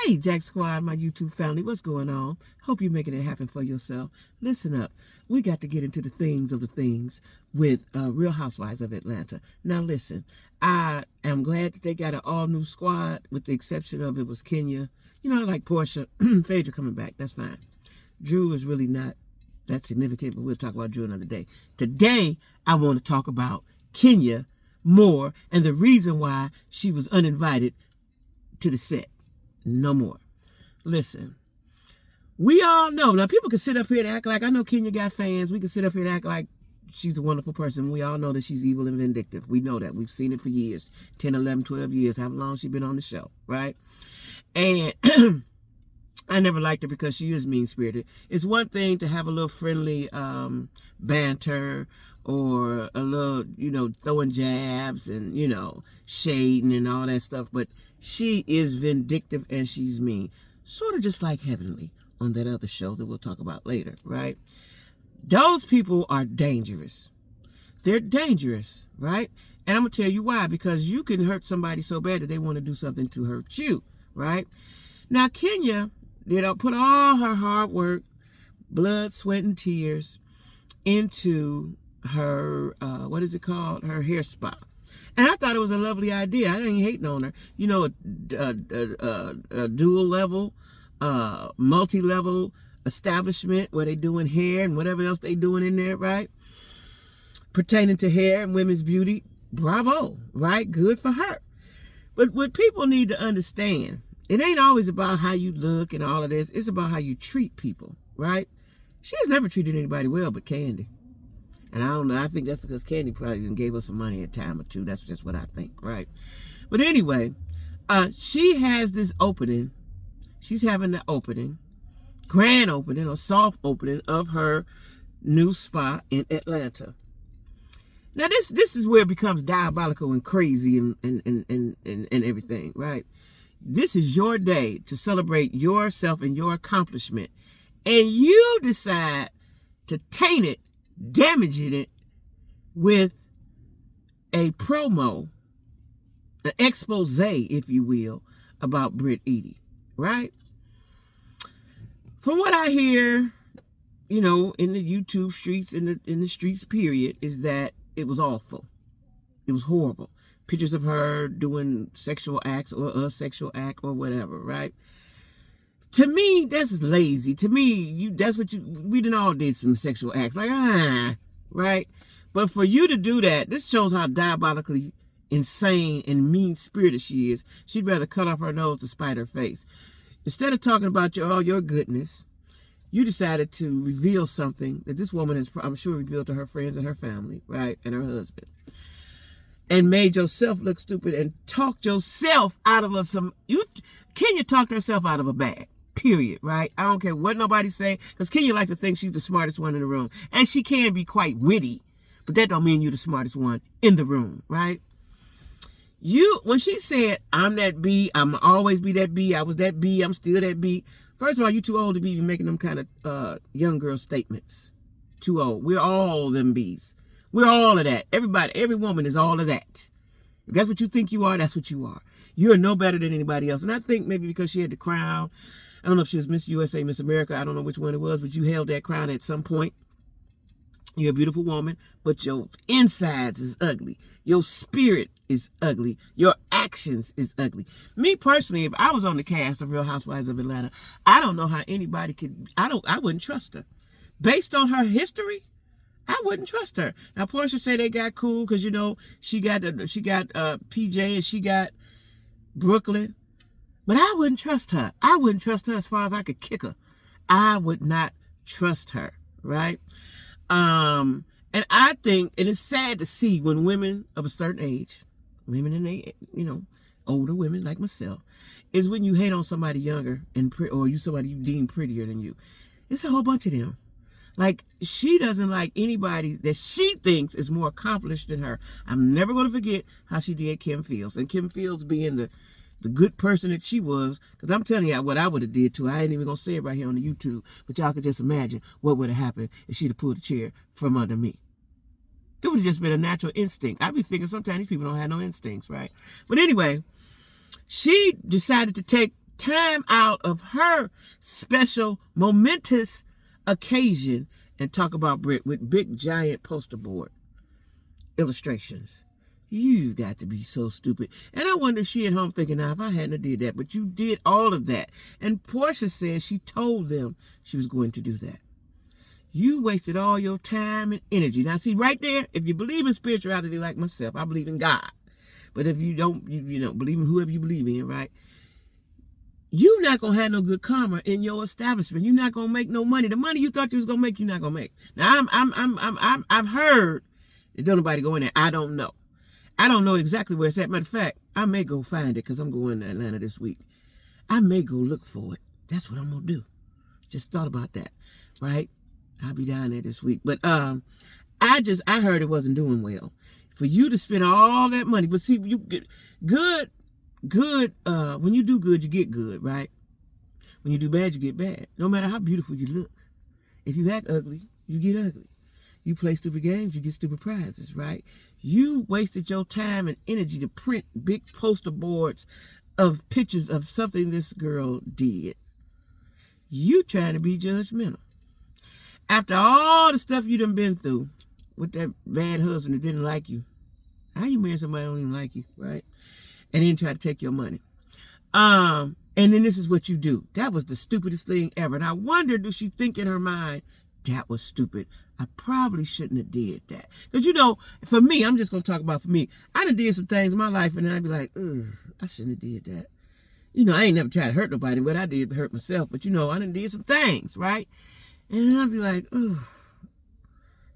Hey, Jack Squad, my YouTube family, what's going on? Hope you're making it happen for yourself. Listen up. We got to get into the things of the things with Real Housewives of Atlanta. Now, listen, I am glad that they got an all-new squad, with the exception of it was Kenya. You know, I like Portia. Phaedra coming back. That's fine. Drew is really not that significant, but we'll talk about Drew another day. Today, I want to talk about Kenya more and the reason why she was uninvited to the set. No more. Listen, we all know. Now, people can sit up here and act like, I know Kenya got fans. We can sit up here and act like she's a wonderful person. We all know that she's evil and vindictive. We know that. We've seen it for years. 10, 11, 12 years. How long she's been on the show, right? And I never liked her because she is mean-spirited. It's one thing to have a little friendly banter or a little, throwing jabs and, shading and all that stuff. But she is vindictive and she's mean. Sort of just like Heavenly on that other show that we'll talk about later, right? Those people are dangerous. They're dangerous, right? And I'm going to tell you why. Because you can hurt somebody so bad that they want to do something to hurt you, right? Now, Kenya, put all her hard work, blood, sweat, and tears into her, her hair spa. And I thought it was a lovely idea. I ain't hating on her. A dual level, multi-level establishment where they doing hair and whatever else they doing in there, right? Pertaining to hair and women's beauty. Bravo, right? Good for her. But what people need to understand, it ain't always about how you look and all of this. It's about how you treat people, right? She's never treated anybody well but Candy. And I don't know. I think that's because Candy probably gave us some money a time or two. That's just what I think, right? But anyway, she has this opening. She's having the opening, grand opening or soft opening of her new spa in Atlanta. Now, this is where it becomes diabolical and crazy and everything, right? This is your day to celebrate yourself and your accomplishment. And you decide to taint it, damaging it with a promo, an expose, if you will, about Brit Eady, right? From what I hear, in the YouTube streets, in the streets period, is that it was awful. It was horrible. Pictures of her doing sexual acts or a sexual act or whatever, right? To me, that's lazy. To me, we done all did some sexual acts. Right? But for you to do that, this shows how diabolically insane and mean-spirited she is. She'd rather cut off her nose to spite her face. Instead of talking about your goodness, you decided to reveal something that this woman has, I'm sure, revealed to her friends and her family, right? And her husband. And made yourself look stupid and talked yourself out of Kenya talked herself out of a bag. Period, right? I don't care what nobody say, because Kenya likes to think she's the smartest one in the room. And she can be quite witty, but that don't mean you're the smartest one in the room, right? When she said, I'm that B, I'm always be that B, I was that B, I'm still that B. First of all, you're too old to be even making them kind of young girl statements. Too old. We're all them Bs. We're all of that. Every woman is all of that. If that's what you think you are, that's what you are. You're no better than anybody else. And I think maybe because she had the crown, I don't know if she was Miss USA, Miss America, I don't know which one it was, but you held that crown at some point. You're a beautiful woman, but your insides is ugly. Your spirit is ugly. Your actions is ugly. Me personally, if I was on the cast of Real Housewives of Atlanta, I don't know how anybody could, I wouldn't trust her. Based on her history, I wouldn't trust her. Now, Portia say they got cool because, she got PJ and she got Brooklyn. But I wouldn't trust her. I wouldn't trust her as far as I could kick her. I would not trust her, right? And I think, and it's sad to see when women of a certain age, women in they, older women like myself, is when you hate on somebody younger or somebody you deem prettier than you. It's a whole bunch of them. Like, she doesn't like anybody that she thinks is more accomplished than her. I'm never going to forget how she did Kim Fields. And Kim Fields being the good person that she was, because I'm telling you what I would have did to her. I ain't even going to say it right here on the YouTube, but y'all could just imagine what would have happened if she'd have pulled the chair from under me. It would have just been a natural instinct. I'd be thinking sometimes these people don't have no instincts, right? But anyway, she decided to take time out of her special, momentous occasion and talk about Brit with big, giant poster board illustrations. You got to be so stupid. And I wonder if she at home thinking, now, if I hadn't did that, but you did all of that. And Portia says she told them she was going to do that. You wasted all your time and energy. Now, see, right there, if you believe in spirituality like myself, I believe in God. But if you don't, you don't believe in whoever you believe in, right? You're not going to have no good karma in your establishment. You're not going to make no money. The money you thought you was going to make, you're not going to make. Now, I've heard that don't nobody go in there. I don't know. I don't know exactly where it's at. Matter of fact, I may go find it because I'm going to Atlanta this week. I may go look for it. That's what I'm going to do. Just thought about that, right? I'll be down there this week. But I heard it wasn't doing well. For you to spend all that money, but see, you get good, when you do good, you get good, right? When you do bad, you get bad. No matter how beautiful you look. If you act ugly, you get ugly. You play stupid games, you get stupid prizes, right? You wasted your time and energy to print big poster boards of pictures of something this girl did. You trying to be judgmental. After all the stuff you done been through with that bad husband that didn't like you, how you marry somebody that don't even like you, right? And then try to take your money. And then this is what you do. That was the stupidest thing ever. And I wonder, does she think in her mind, that was stupid? I probably shouldn't have did that. Because, you know, for me, I'm just going to talk about for me. I done did some things in my life, and then I'd be like, ugh, I shouldn't have did that. You know, I ain't never tried to hurt nobody, but I did hurt myself. But, you know, I done did some things, right? And then I'd be like, ugh,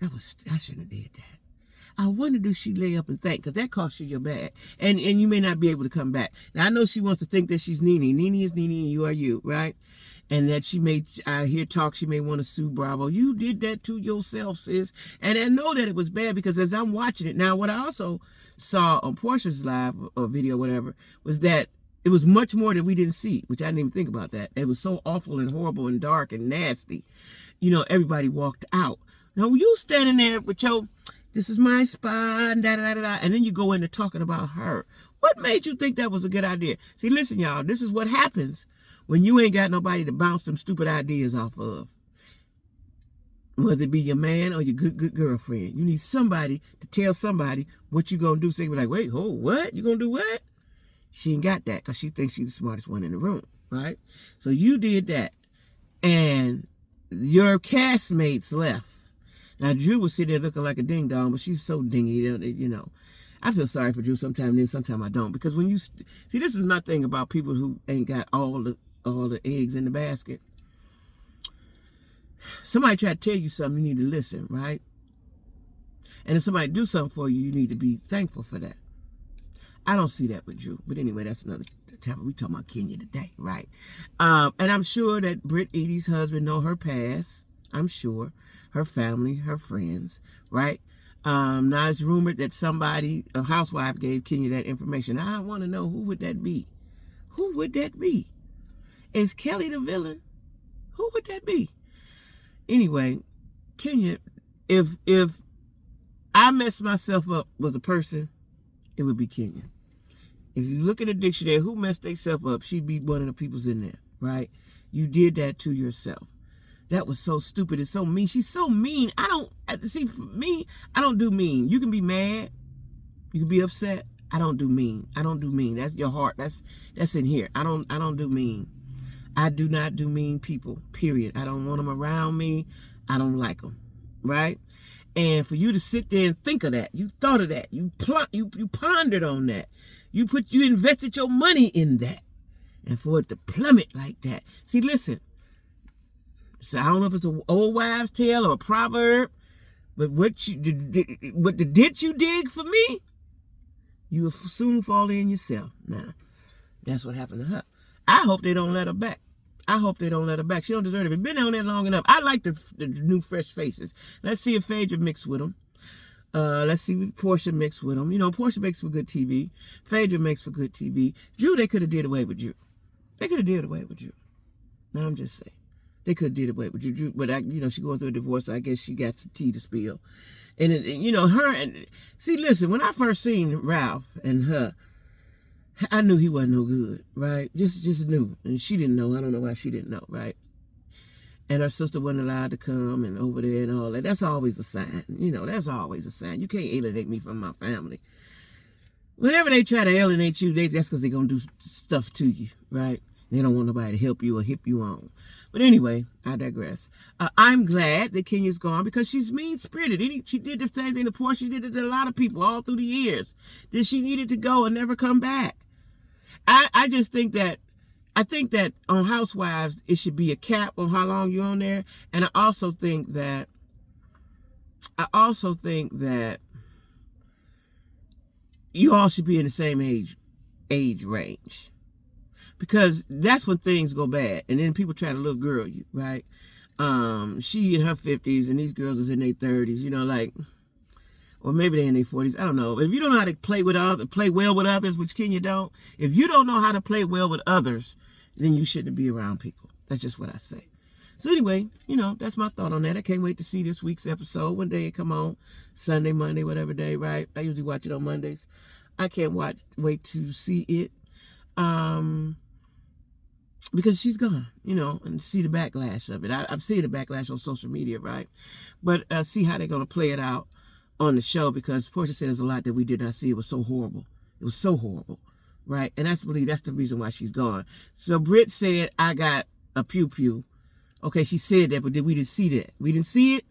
I shouldn't have did that. I wonder, do she lay up and think? Because that costs you your bag. And you may not be able to come back. Now, I know she wants to think that she's Nene. Nene is Nene and you are you, right? And that she may, I hear talk, she may want to sue Bravo. You did that to yourself, sis. And I know that it was bad because as I'm watching it, now what I also saw on Portia's live or video, whatever, was that it was much more that we didn't see, which I didn't even think about that. It was so awful and horrible and dark and nasty. You know, everybody walked out. Now, you standing there with your, this is my spot, and da-da-da-da, and then you go into talking about her. What made you think that was a good idea? See, listen, y'all, this is what happens when you ain't got nobody to bounce them stupid ideas off of. Whether it be your man or your good girlfriend. You need somebody to tell somebody what you gonna do. So they be like, wait, what? You gonna do what? She ain't got that because she thinks she's the smartest one in the room, right? So you did that. And your castmates left. Now, Drew was sitting there looking like a ding-dong, but she's so dingy, you know. I feel sorry for Drew sometimes, then sometimes I don't. Because when you, see, this is my thing about people who ain't got all the eggs in the basket. Somebody try to tell you something, you need to listen, right? And if somebody do something for you, you need to be thankful for that. I don't see that with Drew. But anyway, that's another topic. We talking about Kenya today, right? And I'm sure that Brit Eady's husband know her past. I'm sure. Her family, her friends, right? Now it's rumored that somebody, a housewife, gave Kenya that information. I want to know, who would that be? Who would that be? Is Kelly the villain? Who would that be? Anyway, Kenya, if I messed myself up was a person, it would be Kenya. If you look at the dictionary, who messed themselves up, she'd be one of the people's in there, right? You did that to yourself. That was so stupid and so mean. She's so mean. For me, I don't do mean. You can be mad. You can be upset. I don't do mean. I don't do mean. That's your heart. That's in here. I don't do mean. I do not do mean people, period. I don't want them around me. I don't like them, right? And for you to sit there and think of that, you thought of that, you pondered on that, you invested your money in that, and for it to plummet like that. See, listen. So I don't know if it's an old wives' tale or a proverb, but what the ditch you dig for me, you will soon fall in yourself. Now, that's what happened to her. I hope they don't let her back. I hope they don't let her back. She don't deserve it. It's been on there long enough. I like the new fresh faces. Let's see if Phaedra mixed with them. Let's see if Portia mixed with them. You know, Portia makes for good TV. Phaedra makes for good TV. Drew, they could have did away with Drew. They could have did away with Drew. Now, I'm just saying. They could have did away with Drew, but she going through a divorce, so I guess she got some tea to spill. And her, and see, listen, when I first seen Ralph and her, I knew he wasn't no good, right? Just knew. And she didn't know. I don't know why she didn't know, right? And her sister wasn't allowed to come and over there and all that. That's always a sign. That's always a sign. You can't alienate me from my family. Whenever they try to alienate you, that's because they're going to do stuff to you, right? They don't want nobody to help you or hip you on. But anyway, I digress. I'm glad that Kenya's gone because she's mean-spirited. She did the same thing to Portia. She did it to a lot of people all through the years. That she needed to go and never come back. I just think that on Housewives, it should be a cap on how long you're on there. And I also think that you all should be in the same age range. Because that's when things go bad. And then people try to little girl you, right? She in her 50s and these girls is in their 30s, or maybe they're in their 40s. I don't know. But if you don't know how to play well with others, which Kenya don't, if you don't know how to play well with others, then you shouldn't be around people. That's just what I say. So anyway, that's my thought on that. I can't wait to see this week's episode. One day it come on, Sunday, Monday, whatever day, right? I usually watch it on Mondays. I can't wait to see it. Because she's gone, and see the backlash of it. I've seen the backlash on social media, right? But see how they're going to play it out on the show, because Portia said there's a lot that we did not see. It was so horrible. It was so horrible, right? And that's the reason why she's gone. So Brit said, I got a pew-pew. Okay, she said that, but we didn't see that. We didn't see it.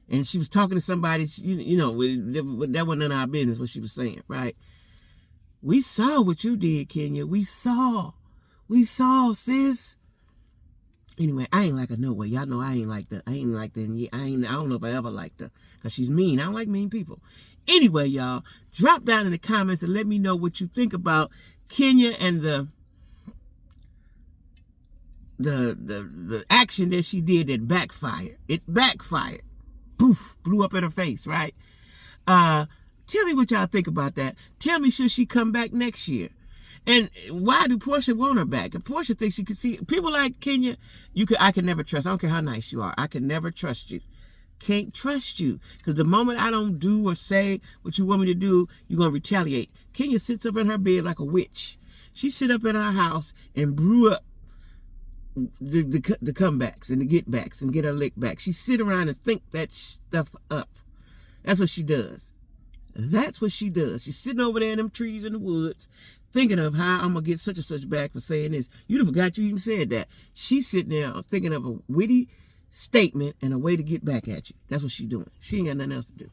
And she was talking to somebody, that wasn't none of our business what she was saying, right? We saw what you did, Kenya. We saw, sis. Anyway, I ain't like her no way. Y'all know I ain't like that. I don't know if I ever liked her. Because she's mean. I don't like mean people. Anyway, y'all, drop down in the comments and let me know what you think about Kenya and the action that she did that backfired. It backfired. Poof, blew up in her face, right? Tell me what y'all think about that. Tell me, should she come back next year? And why do Portia want her back? If Portia thinks she could see people like Kenya, I can never trust. I don't care how nice you are. I can never trust you. Can't trust you. Because the moment I don't do or say what you want me to do, you're going to retaliate. Kenya sits up in her bed like a witch. She sit up in her house and brew up the comebacks and the get backs and get her lick back. She sit around and think that stuff up. That's what she does. That's what she does. She's sitting over there in them trees in the woods thinking of how I'm going to get such and such back for saying this. You forgot you even said that. She's sitting there thinking of a witty statement and a way to get back at you. That's what she's doing. She ain't got nothing else to do.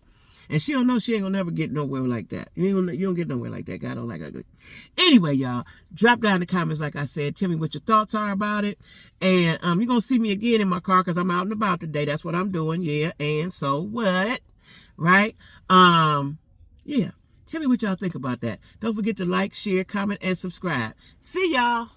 And she don't know she ain't going to never get nowhere like that. You don't get nowhere like that. God don't like ugly. Anyway, y'all, drop down in the comments like I said. Tell me what your thoughts are about it. And you're going to see me again in my car because I'm out and about today. That's what I'm doing. Yeah, and so what? Right? Yeah. Tell me what y'all think about that. Don't forget to like, share, comment, and subscribe. See y'all.